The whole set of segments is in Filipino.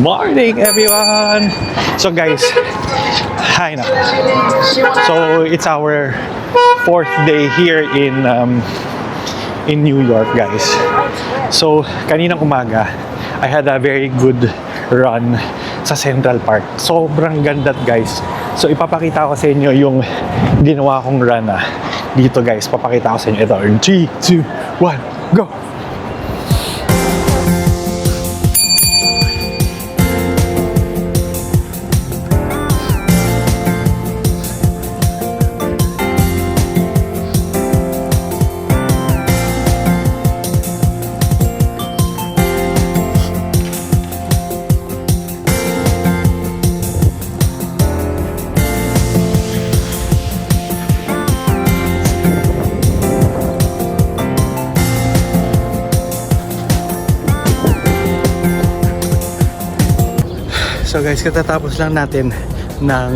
morning, everyone! So guys, hi na. So it's our fourth day here in New York, guys. So kaninang umaga, I had a very good run sa Central Park. Sobrang ganda, guys. So ipapakita ko sa inyo yung ginawa kong run dito, guys. Papakita ko sa inyo. Ito, 3, 2, 1, go! So guys, katatapos lang natin ng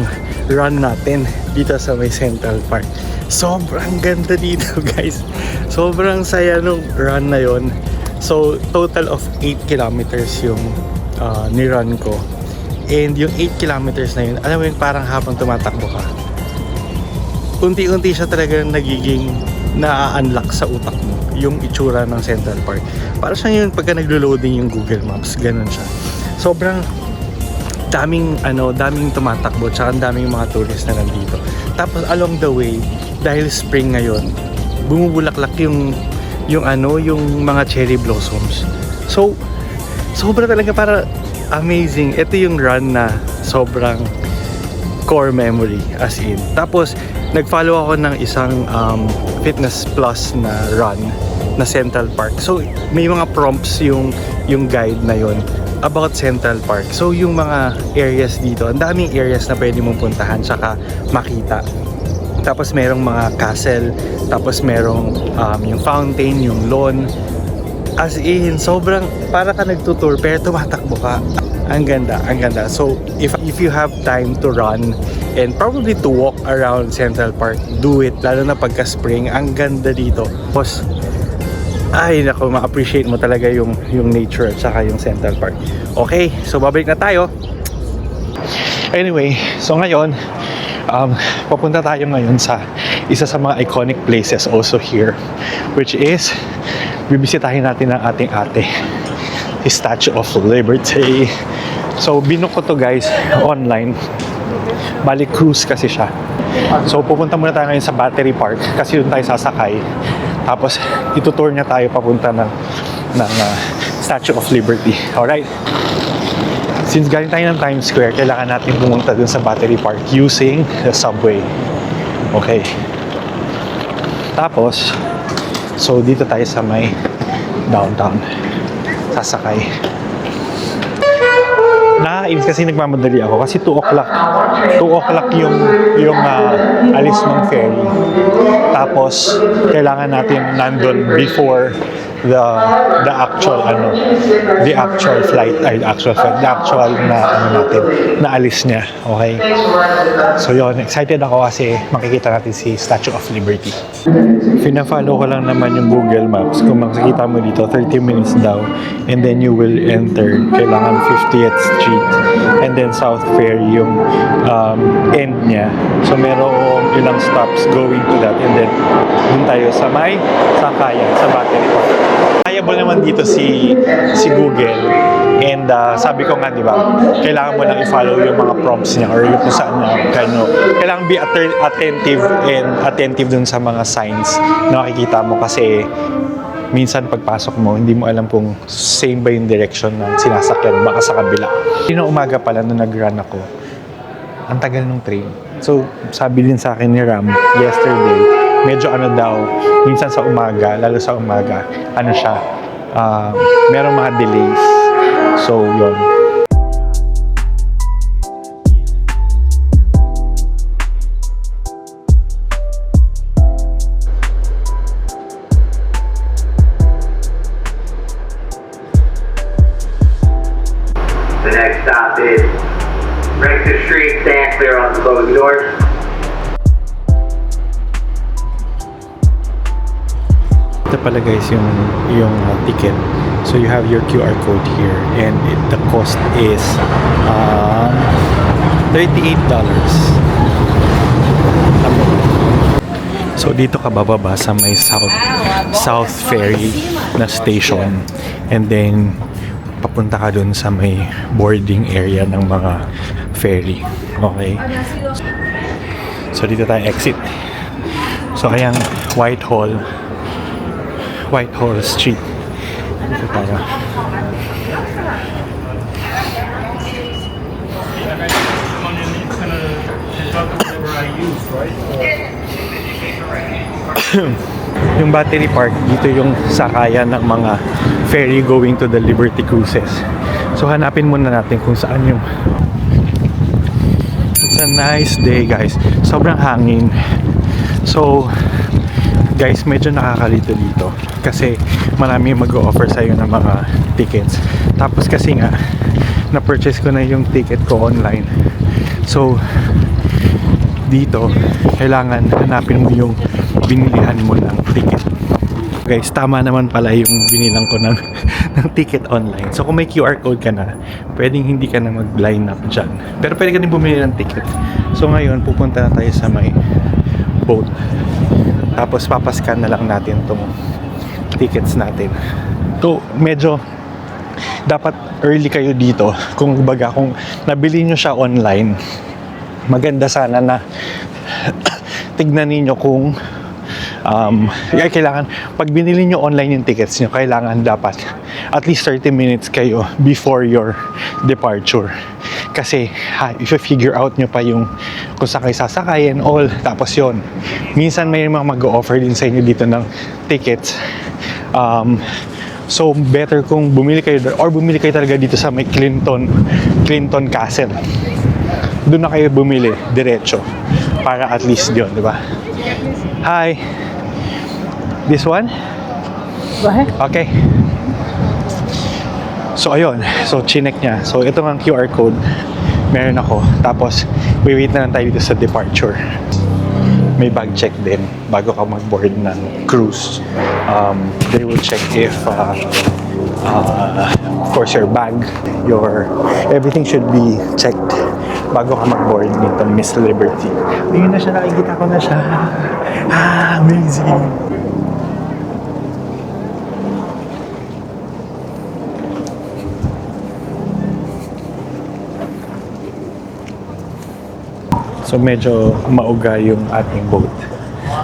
run natin dito sa may Central Park. Sobrang ganda dito, guys. Sobrang saya nung run na yon. So total of 8 kilometers yung ni-run ko. And yung 8 kilometers na yun, alam mo yun, parang habang tumatakbo ka, unti-unti siya talaga nagiging na-unlock sa utak mo yung itsura ng Central Park. Para siya yun pagka naglo-loading yung Google Maps, ganun siya. Sobrang daming tumatakbo, tsaka daming mga tourists na nandito. Tapos along the way, dahil spring ngayon, bumubulaklak yung mga cherry blossoms. So sobra talaga, para amazing. Ito yung run na sobrang core memory, as in. Tapos nag-follow ako ng isang Fitness Plus na run na Central Park. So may mga prompts yung guide na yon about Central Park. So yung mga areas dito, ang daming areas na pwede mong puntahan tsaka makita. Tapos merong mga castle, tapos merong yung fountain, yung lawn. As in, sobrang para ka nagtutour pero tumatakbo ka. Ang ganda, ang ganda. So if you have time to run and probably to walk around Central Park, do it. Lalo na pagka spring, ang ganda dito. Tapos ay nako, ma-appreciate mo talaga yung nature at saka yung Central Park. Okay, so babalik na tayo. Anyway, so ngayon papunta tayo ngayon sa isa sa mga iconic places also here, which is bibisitahin natin ang ating ate, the Statue of Liberty. So binook ko to, guys, online. Bali cruise kasi siya. So pupunta muna tayo ngayon sa Battery Park kasi doon tayo sasakay. Tapos itutour niya tayo papunta ng Statue of Liberty. Alright? Since galing tayo ng Times Square, kailangan natin pumunta dun sa Battery Park using the subway. Okay. Tapos, so dito tayo sa may downtown. Sasakay. Nakakainis kasi nagmamadali ako kasi 2 o'clock yung alis ng ferry. Tapos kailangan natin nandun before the actual flight, the actual na alis niya. Okay, so yun, excited ako kasi makikita natin si Statue of Liberty. Pina-follow ko lang naman yung Google Maps. Kung makikita mo dito, 30 minutes daw, and then you will enter, kailangan 50th Street, and then South Ferry yung end niya. So merong ilang stops going to that, and then dun tayo sa may sakayan sa Battery Park. Reliable naman dito si Google, and sabi ko nga, di ba, kailangan mo lang i-follow yung mga prompts niya or yung kung saan kailangan be attentive dun sa mga signs na makikita mo, kasi minsan pagpasok mo, hindi mo alam kung same ba yung direction ng sinasakyan, baka sa kabila. Yung umaga pala nung nag-run ako, ang tagal ng train. So sabi din sa akin ni Ram yesterday, medyo daw, minsan sa umaga, lalo sa umaga, merong mga delays. So yun. The next stop is Rexter Street. Stand clear on the closed doors. Ito pala guys yung ticket. So you have your QR code here and the cost is $38. So dito ka bababa sa may South Ferry na station and then papunta ka dun sa may boarding area ng mga ferry. Okay? So dito tayo exit. So ayan, Whitehall Street. Dito tayo. Yung Battery Park, dito yung sakayan ng mga ferry going to the Liberty Cruises. So hanapin muna natin kung saan yung... It's a nice day guys. Sobrang hangin. So guys, medyo nakakalito dito kasi marami mag-o-offer sa'yo ng mga tickets. Tapos kasi nga na-purchase ko na yung ticket ko online. So dito kailangan hanapin mo yung binilihan mo ng ticket. Guys, tama naman pala yung binilang ko ng ticket online. So kung may QR code ka na, pwedeng hindi ka na mag-line up dyan. Pero pwede ka din bumili ng ticket. So ngayon, pupunta na tayo sa may boat. Tapos papascan na lang natin tong tickets natin. So medyo dapat early kayo dito. Kung baga, kung nabili nyo siya online, maganda sana na tignan niyo kung kailangan pag binili nyo online yung tickets nyo, kailangan dapat at least 30 minutes kayo before your departure. Kasi if you figure out nyo pa yung kung saan kayo sasakay and all, tapos yon minsan may mga mag-o-offer din sa inyo dito ng tickets. So better kung bumili kayo or bumili kayo talaga dito sa may Clinton Castle. Doon na kayo bumili diretso para at least yun, di ba? Hi. This one? Okay. So ayun, so chinek niya. So ito ang QR code. Meron ako. Tapos wait na lang tayo dito sa departure. May bag check din bago ka mag-board ng cruise. They will check if of course your bag, your everything should be checked bago ka mag-board nito Miss Liberty. Ayun na siya, nakikita ko na siya. Amazing! So medyo mauga yung ating boat.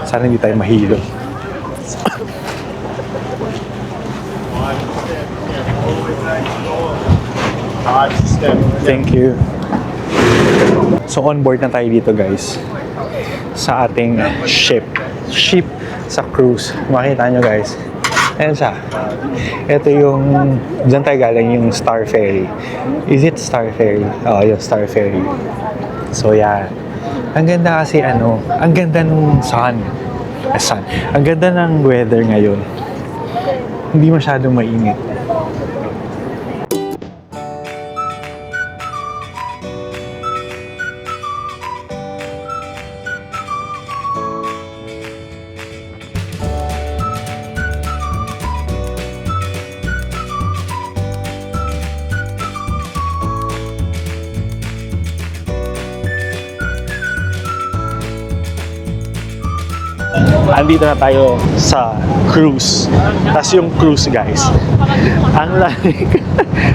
Sana hindi tayo mahilo. Thank you. So on board na tayo dito guys sa ating ship sa cruise. Makita nyo guys, ayan siya. Ito yung dyan tayo galing, yung Star Ferry. Is it Star Ferry? Oo, yung Star Ferry. So yeah, ang ganda kasi ang ganda ng sun. Ang ganda ng weather ngayon. Hindi masyadong mainit. Andito na tayo sa cruise. Tapos yung cruise guys, ang lamig.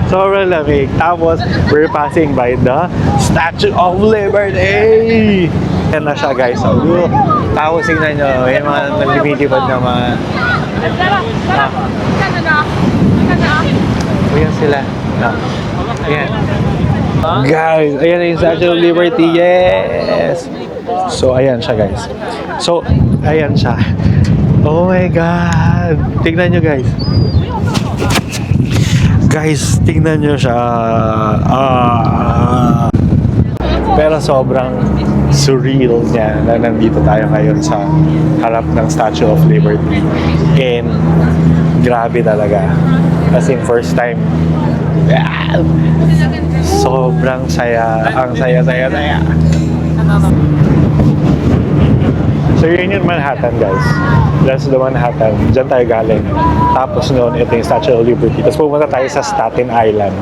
Sobrang lamig. Tapos we're passing by the Statue of Liberty. Yan na siya guys. So, tapos tingnan nyo, may mga naglimilipad na mga ayan sila. Ayan. Guys, ayan na yung Statue of Liberty. Yes! So, ayan siya guys. So, ayan siya. Oh my God! Tingnan nyo guys. Guys, tingnan nyo siya. Pero sobrang surreal niya na nandito tayo ngayon sa harap ng Statue of Liberty. And grabe talaga. As in first time. Sobrang saya. Ang saya. So yun yung Manhattan, guys. That's the Manhattan. Diyan tayo galing. Tapos noon, ito yung Statue of Liberty. Tapos pumunta tayo sa Staten Island.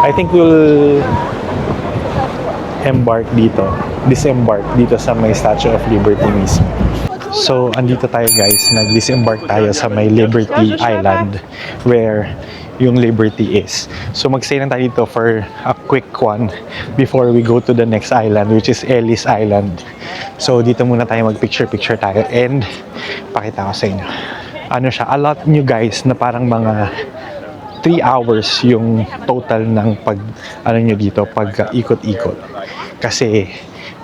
I think we'll disembark dito sa may Statue of Liberty mismo. So, andito tayo guys, nag-disembark tayo sa may Liberty Island where yung Liberty is. So, mag-stay lang tayo dito for a quick one before we go to the next island, which is Ellis Island. So, dito muna tayo mag-picture tayo and pakita ko sa inyo. Ano siya, a lot nyo guys na parang mga 3 hours yung total ng pag ikot-ikot. Kasi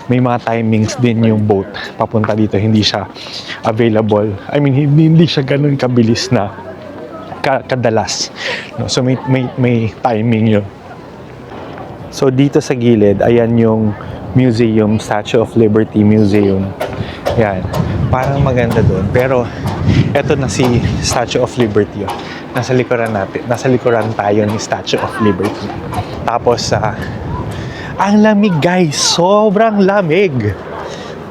may mga timings din yung boat papunta dito, hindi siya available. I mean, hindi siya ganun kabilis na kadalas. No? So may timing yun. So dito sa gilid, ayan yung museum, Statue of Liberty Museum. Yan. Parang maganda doon. Pero eto na si Statue of Liberty. Oh. Nasa likuran natin. Nasa likuran tayo ni Statue of Liberty. Tapos ang lamig guys, sobrang lamig.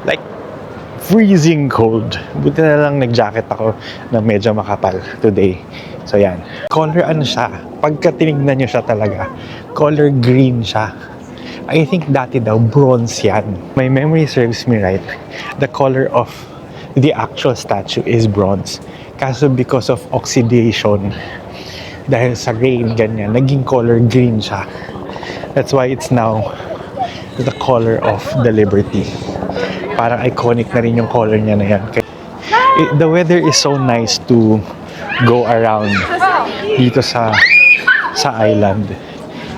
Like, freezing cold. Buti na lang nag-jacket ako na medyo makapal today. So yan. Color ano siya? Pagka tinignan nyo siya talaga, color green siya. I think dati daw bronze yan. My memory serves me right. The color of the actual statue is bronze. Kaso because of oxidation, dahil sa rain, ganyan, naging color green siya. That's why it's now the color of the Liberty. Parang iconic na rin yung color niya na yan. The weather is so nice to go around dito sa island.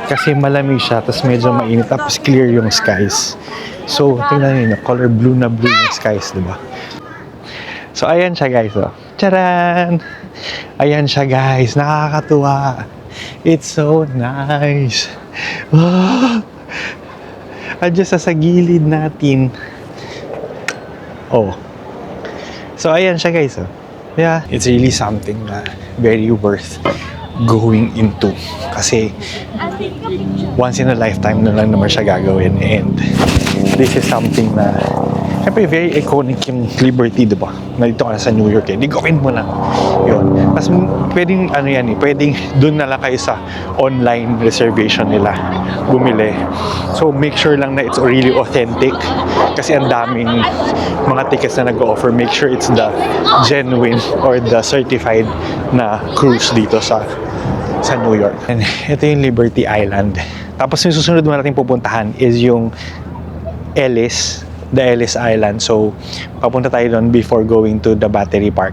Kasi malamig siya, tapos medyo mainit, tapos clear yung skies. So, tingnan niyo, color blue na blue yung skies, diba? So, ayan siya guys, oh. Charan! Ayan siya guys, nakakatuwa. It's so nice. Oh, adyo sa gilid natin. Oh. So, ayan siya guys, oh. Yeah, it's really something na very worth going into. Kasi, once in a lifetime na lang naman siya gagawin. And, this is something na siyempre, very iconic yung Liberty, diba? Nandito ka na sa New York, eh. Ligawin mo na. Yun. Tapos, pwedeng, pwedeng dun na lang kayo sa online reservation nila bumili. So, make sure lang na it's really authentic. Kasi ang daming mga tickets na nag-offer. Make sure it's the genuine or the certified na cruise dito sa New York. And ito yung Liberty Island. Tapos, yung susunod mo natin pupuntahan is yung the Ellis Island. So, papunta tayo doon before going to the Battery Park.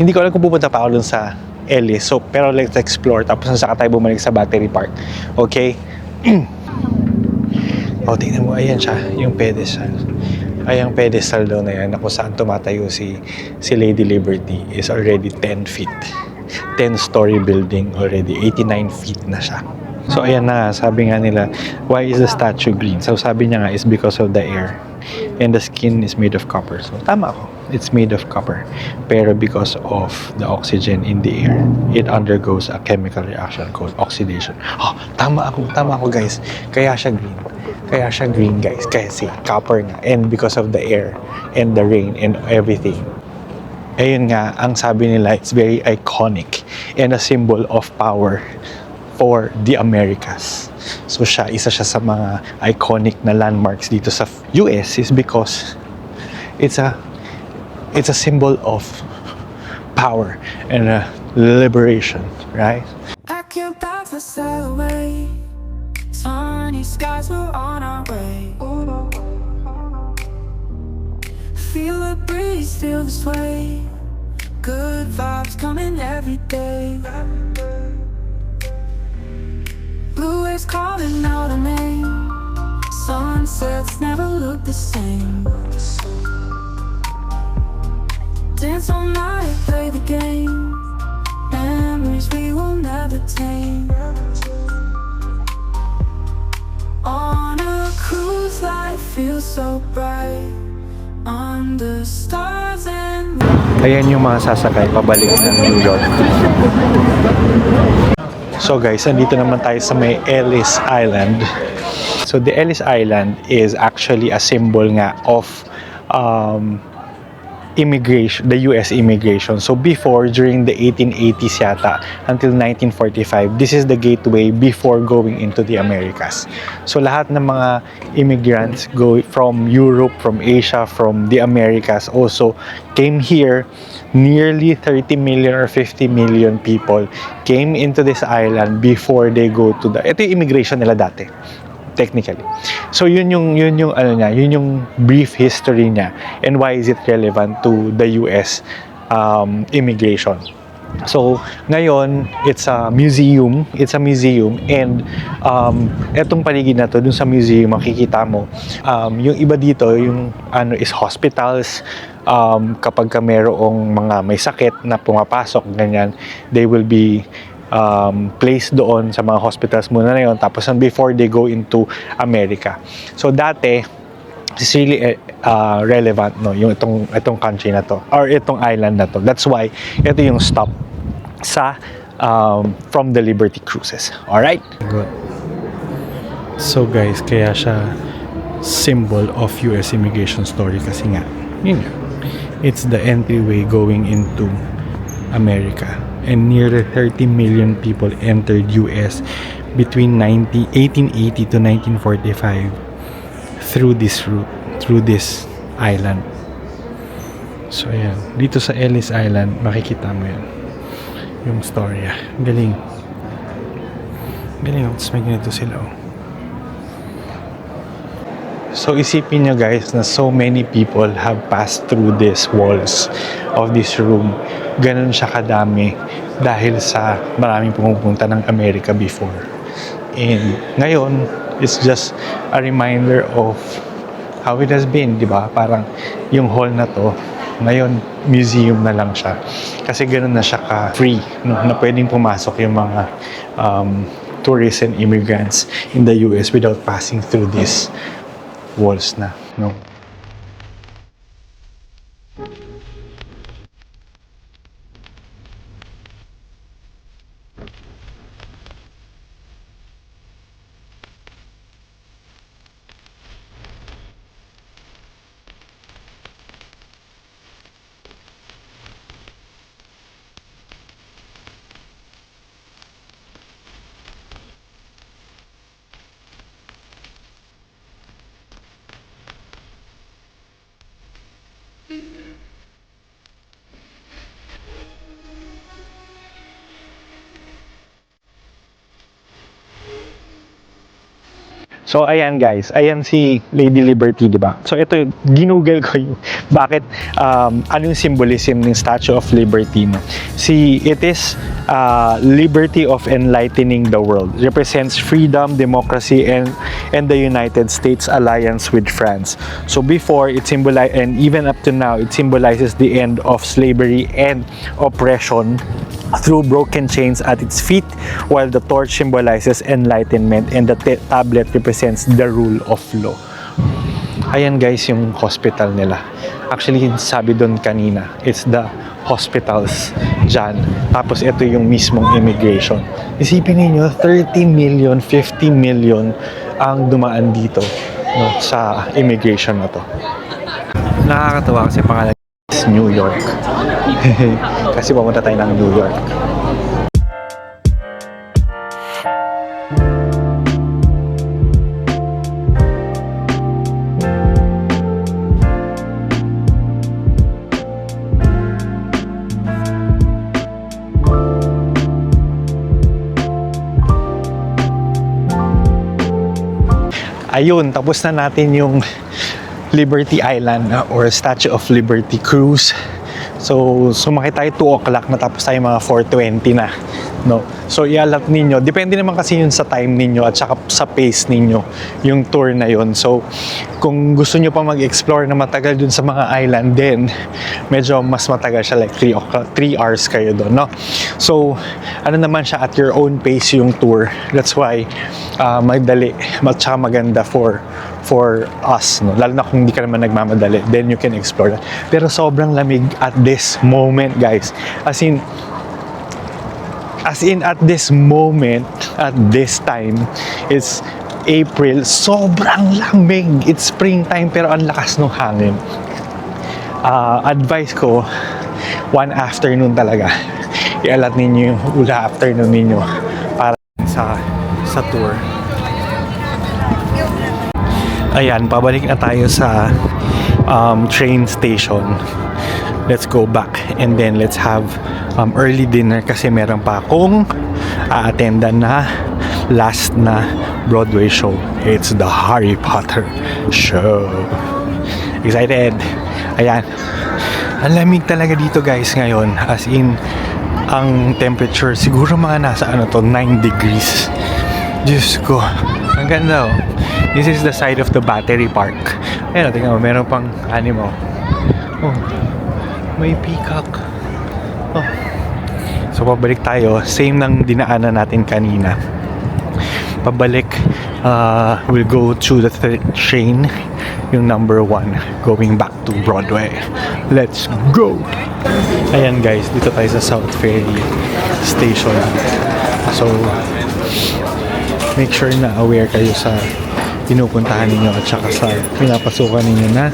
Hindi ko alam kung pupunta pa ako doon sa Ellis. So, pero let's explore. Tapos, saka tayo bumalik sa Battery Park. Okay? O, tingnan mo. Ayan siya. Yung pedestal. Ay, ang pedestal daw na yan na kung saan tumatayo si Lady Liberty is already 10 feet. 10-story building already. 89 feet na siya. So ayan na, sabi nga nila, why is the statue green? So sabi niya nga is because of the air. And the skin is made of copper. So tama ako, it's made of copper. Pero because of the oxygen in the air, it undergoes a chemical reaction called oxidation. Oh, tama ako guys. Kaya siya green guys. Kasi copper nga. And because of the air and the rain and everything. Ayun nga, ang sabi nila, it's very iconic and a symbol of power for the Americas. So isa siya sa mga iconic na landmarks dito sa US is because it's a symbol of power and liberation, right? I can't pass the sail away. Sunny skies were on our way. Feel the breeze, feel the sway. Good vibes coming every day. Blue waves calling out a name. Sunsets never look the same. Dance all night, play the game. Memories we will never tame. On a cruise, life feels so bright. Under stars and Ayan yung mga sasakay pabalik ng New York. So guys, andito naman tayo sa may Ellis Island. So the Ellis Island is actually a symbol nga of immigration, the US immigration. So before, during the 1880s yata, until 1945, this is the gateway before going into the Americas. So lahat ng mga immigrants go from Europe, from Asia, from the Americas also came here. Nearly 30 million or 50 million people came into this island before they go to the, ito yung immigration nila dati, technically. So yun yung ano niya, yun yung brief history niya, and why is it relevant to the US immigration. So ngayon, it's a museum, and etong paligid na to, dun sa museum makikita mo, yung iba dito, yung ano is hospitals. Kapag ka merong mga may sakit na pumapasok ganyan, they will be placed doon sa mga hospitals muna na yun, tapos before they go into America. So dati, it's really relevant, no, yung itong country na to, or itong island na to. That's why ito yung stop sa from the Liberty Cruises. Alright? Good. So guys, kaya siya symbol of US immigration story kasi nga, yun nga, it's the entryway going into America. And nearly 30 million people entered US between 1880 to 1945 through this route, through this island. So ayan, dito sa Ellis Island, makikita mo yan, yung storya. Galing. Galing, tapos may ganito sila, oh. So isipin nyo guys na so many people have passed through these walls of this room. Ganun siya kadami dahil sa maraming pumupunta ng America before. And ngayon, it's just a reminder of how it has been, di ba? Parang yung hall na to, ngayon museum na lang siya. Kasi ganun na siya ka-free, no? Na pwedeng pumasok yung mga tourists and immigrants in the US without passing through these walls na, no? So ayan guys, ayan si Lady Liberty, di ba? So ito, ginugel ko yung bakit, ano yung symbolism ng Statue of Liberty, no? It is liberty of enlightening the world. Represents freedom, democracy, and the United States alliance with France. So before, it symbolized, and even up to now, it symbolizes the end of slavery and oppression through broken chains at its feet, while the torch symbolizes enlightenment and the tablet represents the rule of law. Ayan guys yung hospital nila. Actually, sabi doon kanina, it's the hospitals dyan. Tapos ito yung mismong immigration. Isipin niyo 30 million, 50 million ang dumaan dito, no, sa immigration na to. Nakakatawa kasi pangalan is New York. Kasi pumunta tayo ng New York. Ayun, tapos na natin yung Liberty Island or Statue of Liberty cruise. So, sumakay tayo 2 o'clock, natapos tayo mga 4:20 na, no? So, i-allot ninyo. Depende naman kasi yun sa time ninyo at saka sa pace ninyo, yung tour na yun. So, kung gusto nyo pa mag-explore na matagal dun sa mga island din, medyo mas matagal siya, like 3 hours kayo dun, no? So, ano naman siya, at your own pace yung tour. That's why, magdali, at saka maganda for us, no? Lalo na kung hindi ka naman nagmamadali, then you can explore that. Pero sobrang lamig at this moment, guys. As in at this moment, at this time, it's April, sobrang lamig. It's springtime pero ang lakas ng hangin. advice ko, one afternoon talaga. I-allot ninyo yung ula afternoon ninyo para sa tour. Ayan, pabalik na tayo sa train station. Let's go back and then let's have early dinner kasi meron pa akong a-attendan na last na Broadway show. It's the Harry Potter show. Excited! Ayan. Ang lamig talaga dito guys ngayon. As in, ang temperature siguro mga nasa 9 degrees. Diyos ko. Ang ganda oh. This is the side of the Battery Park. Ayan, tingnan mo, meron pang animal. Oh, may peacock. Oh. So, pabalik tayo. Same ng dinaanan natin kanina. Pabalik, we'll go through the train, yung number 1, going back to Broadway. Let's go! Ayan guys, dito tayo sa South Ferry Station. So, make sure na aware kayo sa pinupuntahan ninyo at saka sa pinapasukan ninyo na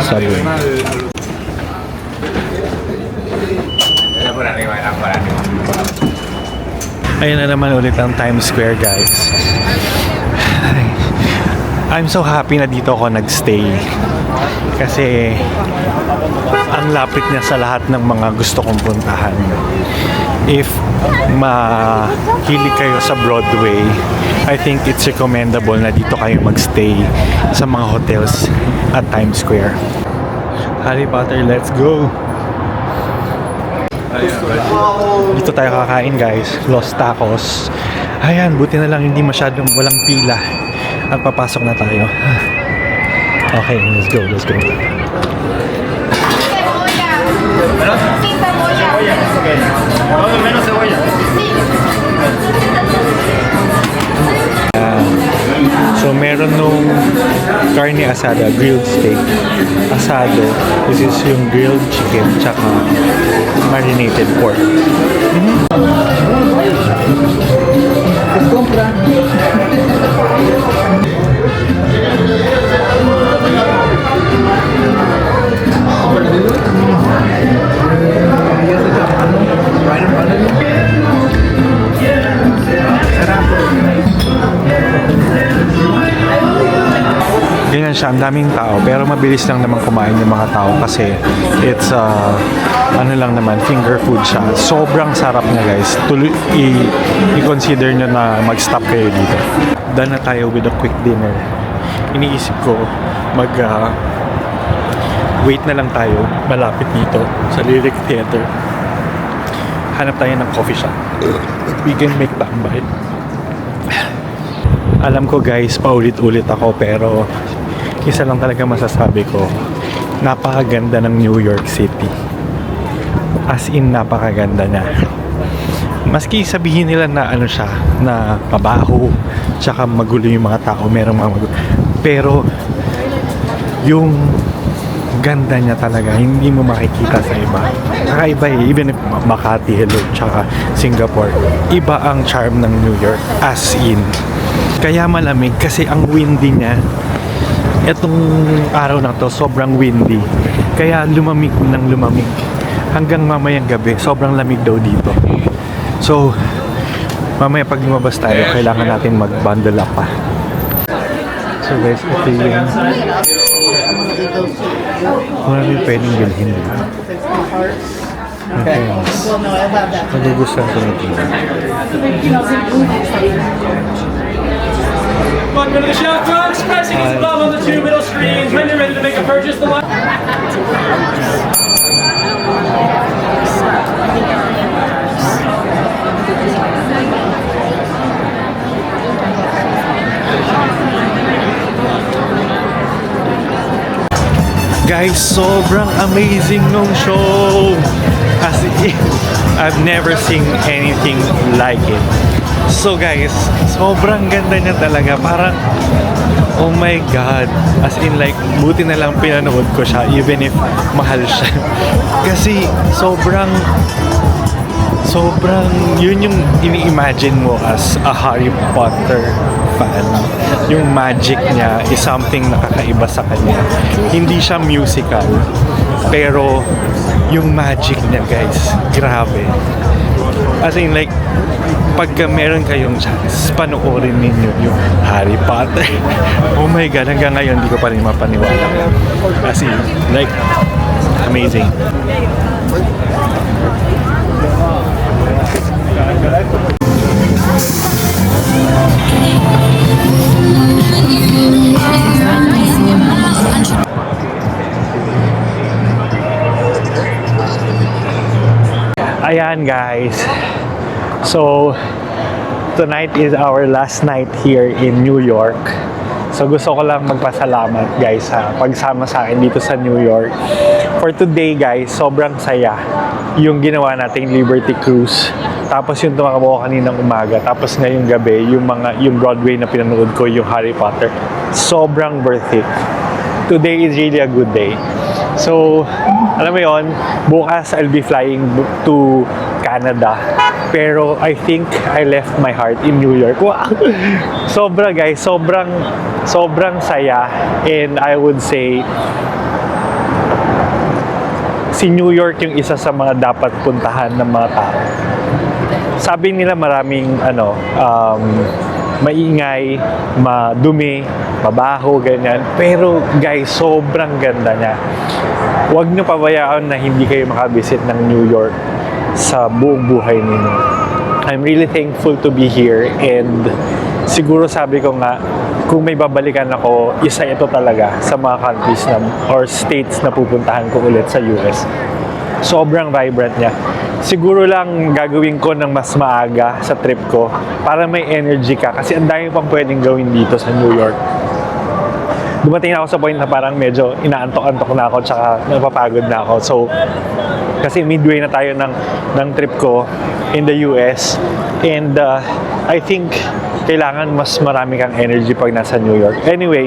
subway. Ayan na naman ulit ang Times Square guys. I'm so happy na dito ako nagstay kasi ang lapit niya sa lahat ng mga gusto kong puntahan. If mahilig kayo sa Broadway, I think it's recommendable na dito kayo magstay sa mga hotels at Times Square. Harry Potter, let's go! Dito tayo kakain guys, Los Tacos. Ayan, buti na lang hindi masyadong walang pila at papasok na tayo. Okay, let's go, let's go. Sin cebolla. Menos cebolla. So meron nung carne asada, grilled steak, asado. This is yung grilled chicken tsaka marinated pork. Ganyan siya, ang daming tao pero mabilis lang naman kumain yung mga tao kasi it's ano lang naman, finger food siya. Sobrang sarap niya guys. I-consider nyo na mag-stop kayo dito. Done na tayo with a quick dinner. Iniisip ko wait na lang tayo malapit dito sa Lyric Theater. Hanap tayo ng coffee shop. We can make tambay. Alam ko guys, paulit-ulit ako pero isa lang talaga masasabi ko, napakaganda ng New York City. As in, napakaganda niya. Maski sabihin nila na ano siya, na mabaho, tsaka magulo yung mga tao, merong mga magulo. Pero, yung ganda niya talaga, hindi mo makikita sa iba. Tsaka iba even if Makati, hello, tsaka Singapore, iba ang charm ng New York, as in. Kaya malamig kasi ang windy niya. Etong araw na to, sobrang windy. Kaya lumamig ng lumamig. Hanggang mamayang gabi, sobrang lamig daw dito. So, mamaya pag lumabas tayo, kailangan natin mag-bundle up pa. So guys, ito yung marami pwedeng bilhin. Okay. Nagugustuhan ko nito. Welcome to the show, folks. Pressing is above on the two middle screens. When you're ready to make a purchase, the line. Guys, sobrang amazing nung show. As in, I've never seen anything like it. So guys, sobrang ganda niya talaga. Parang, oh my God. As in like, buti na lang pinanood ko siya even if mahal siya. Kasi sobrang, yun yung ini-imagine mo as a Harry Potter fan. Yung magic niya is something na kakaiba sa kanya. Hindi siya musical. Pero yung magic niya guys, grabe. As in like, pagka meron kayong chance, panoorin ninyo yung Harry Potter. Oh my God, hanggang ngayon di ko pa rin mapaniwala. As in, like, amazing. Ayan guys. So, tonight is our last night here in New York. So gusto ko lang magpasalamat guys sa pagsama sa akin dito sa New York. For today guys, sobrang saya yung ginawa nating Liberty Cruise. Tapos yung tumakbo ko kaninang umaga. Tapos ngayong gabi, yung Broadway na pinanood ko, yung Harry Potter. Sobrang worth it. Today is really a good day. So, alam mo yon, bukas I'll be flying to Canada. Pero I think I left my heart in New York. Wow! Sobra guys, sobrang saya. And I would say, si New York yung isa sa mga dapat puntahan ng mga tao. Sabi nila maraming maingay, madumi, mabaho, ganyan. Pero guys, sobrang ganda niya. Huwag niyo pabayaan na hindi kayo makabisit ng New York sa buong buhay ninyo. I'm really thankful to be here, and siguro sabi ko nga, kung may babalikan ako, isa ito talaga sa mga countries na, or states na pupuntahan ko ulit sa US. Sobrang vibrant niya. Siguro lang gagawin ko ng mas maaga sa trip ko para may energy ka, kasi ang dami pang pwedeng gawin dito sa New York. Dumating na ako sa point na parang medyo inaantok-antok na ako, tsaka napapagod na ako. So, kasi midway na tayo ng trip ko in the US, and I think kailangan mas marami kang energy pag nasa New York. Anyway,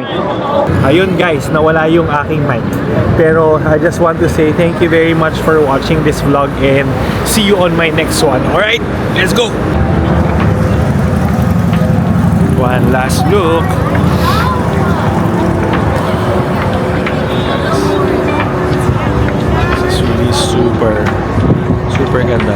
ayun guys, nawala yung aking mic. Pero I just want to say thank you very much for watching this vlog, and see you on my next one. Alright, let's go! One last look. This is really super ganda.